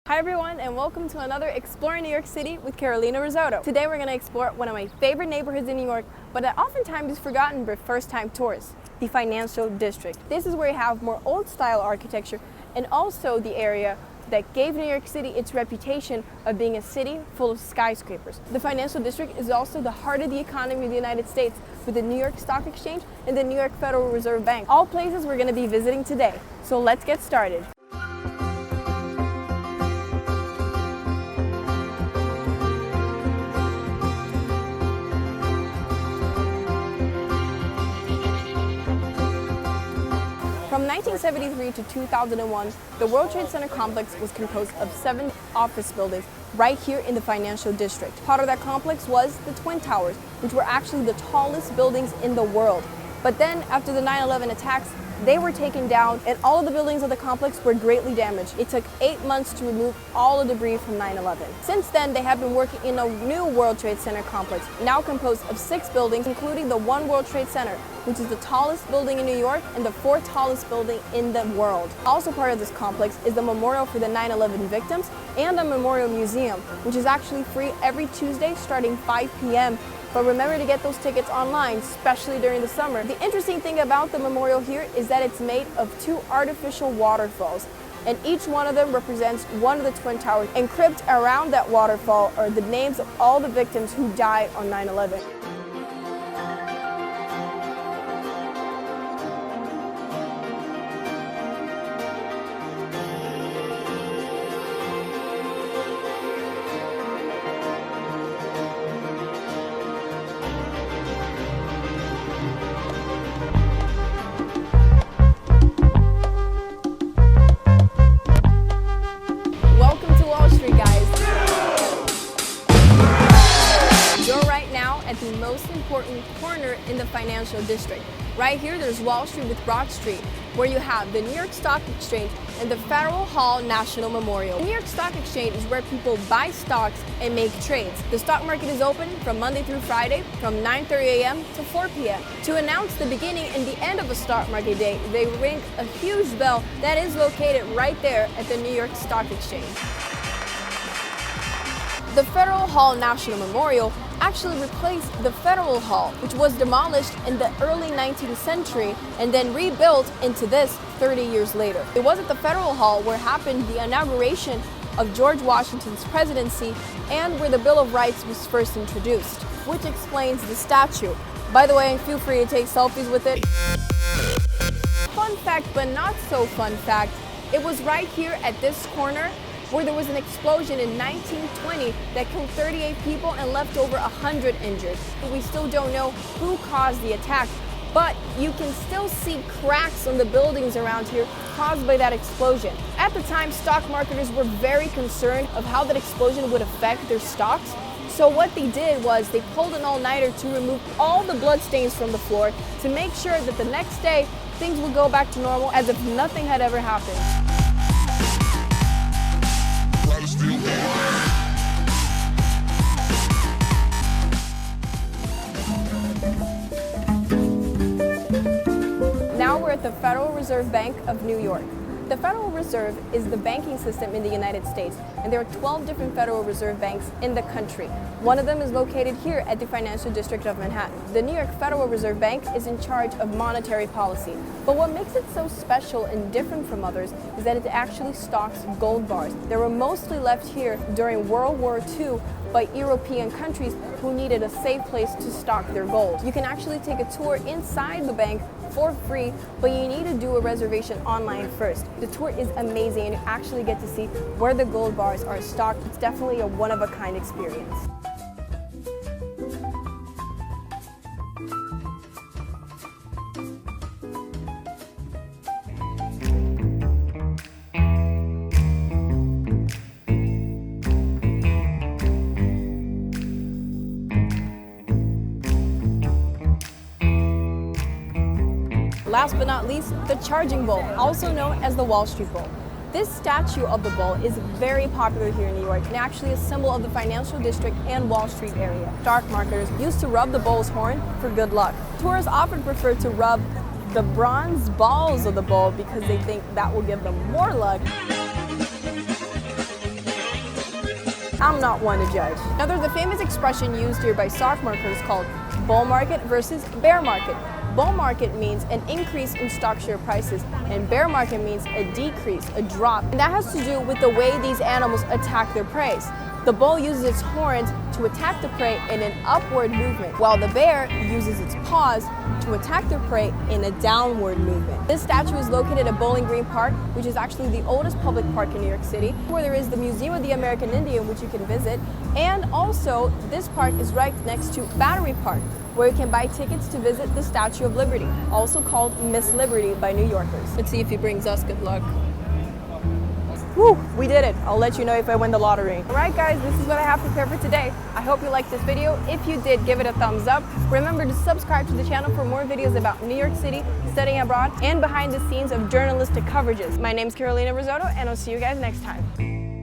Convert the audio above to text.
Hi everyone, and welcome to another Exploring New York City with Carolina Rizzotto. Today we're going to explore one of my favorite neighborhoods in New York, but that oftentimes is forgotten by first-time tourists, the Financial District. This is where you have more old-style architecture and also the area that gave New York City its reputation of being a city full of skyscrapers. The Financial District is also the heart of the economy of the United States, with the New York Stock Exchange and the New York Federal Reserve Bank, all places we're going to be visiting today. So let's get started. From 1973 to 2001, the World Trade Center complex was composed of 7 office buildings right here in the Financial District. Part of that complex was the Twin Towers, which were actually the tallest buildings in the world. But then, after the 9/11 attacks, they were taken down and all of the buildings of the complex were greatly damaged. It took 8 months to remove all the debris from 9/11. Since then, they have been working in a new World Trade Center complex, now composed of 6 buildings, including the One World Trade Center, which is the tallest building in New York and the 4th tallest building in the world. Also part of this complex is the memorial for the 9/11 victims and a memorial museum, which is actually free every Tuesday starting 5 p.m. But remember to get those tickets online, especially during the summer. The interesting thing about the memorial here is that it's made of 2 artificial waterfalls, and each one of them represents one of the Twin Towers. And crypted around that waterfall are the names of all the victims who died on 9/11. At the most important corner in the Financial District. Right here, there's Wall Street with Broad Street, where you have the New York Stock Exchange and the Federal Hall National Memorial. The New York Stock Exchange is where people buy stocks and make trades. The stock market is open from Monday through Friday from 9:30 a.m. to 4 p.m. To announce the beginning and the end of a stock market day, they ring a huge bell that is located right there at the New York Stock Exchange. The Federal Hall National Memorial actually replaced the Federal Hall, which was demolished in the early 19th century and then rebuilt into this 30 years later. It was at the Federal Hall where happened the inauguration of George Washington's presidency and where the Bill of Rights was first introduced, which explains the statue. By the way, feel free to take selfies with it. Fun fact, but not so fun fact, it was right here at this corner where there was an explosion in 1920 that killed 38 people and left over 100 injured. We still don't know who caused the attack, but you can still see cracks on the buildings around here caused by that explosion. At the time, stock marketers were very concerned of how that explosion would affect their stocks. So what they did was they pulled an all-nighter to remove all the bloodstains from the floor to make sure that the next day things would go back to normal as if nothing had ever happened. Now we're at the Federal Reserve Bank of New York. The Federal Reserve is the banking system in the United States, and there are 12 different Federal Reserve banks in the country. One of them is located here at the Financial District of Manhattan. The New York Federal Reserve Bank is in charge of monetary policy. But what makes it so special and different from others is that it actually stocks gold bars. They were mostly left here during World War II by European countries who needed a safe place to stock their gold. You can actually take a tour inside the bank for free, but you need to do a reservation online first. The tour is amazing and you actually get to see where the gold bars are stocked. It's definitely a one-of-a-kind experience. Last but not least, the Charging Bull, also known as the Wall Street Bull. This statue of the bull is very popular here in New York and actually a symbol of the Financial District and Wall Street area. Stock marketers used to rub the bull's horn for good luck. Tourists often prefer to rub the bronze balls of the bull because they think that will give them more luck. I'm not one to judge. Now there's a famous expression used here by stock marketers called bull market versus bear market. Bull market means an increase in stock share prices, and bear market means a decrease, a drop. And that has to do with the way these animals attack their prey. The bull uses its horns to attack the prey in an upward movement, while the bear uses its paws to attack their prey in a downward movement. This statue is located at Bowling Green Park, which is actually the oldest public park in New York City, where there is the Museum of the American Indian, which you can visit. And also, this park is right next to Battery Park, where you can buy tickets to visit the Statue of Liberty, also called Miss Liberty by New Yorkers. Let's see if he brings us good luck. Woo, we did it. I'll let you know if I win the lottery. All right, guys, this is what I have prepared for today. I hope you liked this video. If you did, give it a thumbs up. Remember to subscribe to the channel for more videos about New York City, studying abroad, and behind the scenes of journalistic coverages. My name's Carolina Rizzotto, and I'll see you guys next time.